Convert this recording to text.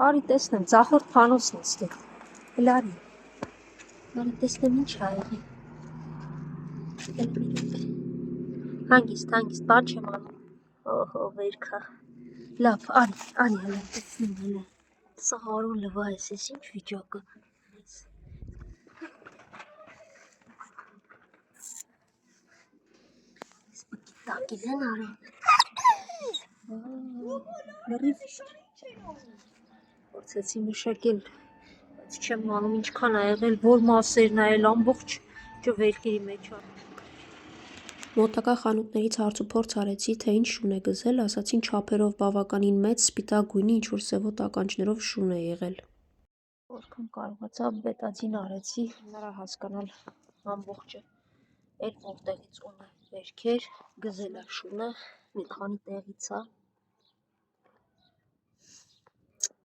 Արի տեսնեմ, ձախորդ փանոցն է ստեղ։ Էլ արի տեսնեմ ինչ ա եղել։ Հանգիստ, բան չեմ անում։ Օհո, վերքա։ Լավ, արի հələ տեսնեմ հələ։ Սաղարուն լվա ես ինչ վիճակը։ Տակին են արել։ Լրիվ փորձեցի մշակել, բայց չեմ անում ինչքան ա եղել, որ մասերն ա ել ամբողջ ջվերքերի մեջ ա։ Մոտակա խանութներից հարցուփորձ արեցի, թե ինչ շուն է գզել, ասացին չափերով բավականին մեծ, սպիտակ գույնի ինչ-որ սևոտ ականջներով շուն է եղել։ Որքան կարողացա բետադին արեցի, նրա հասկանալ ամբողջը, էլ որտեղից ունի վերքեր, գզել ա շունը, մի քանի տեղից ա։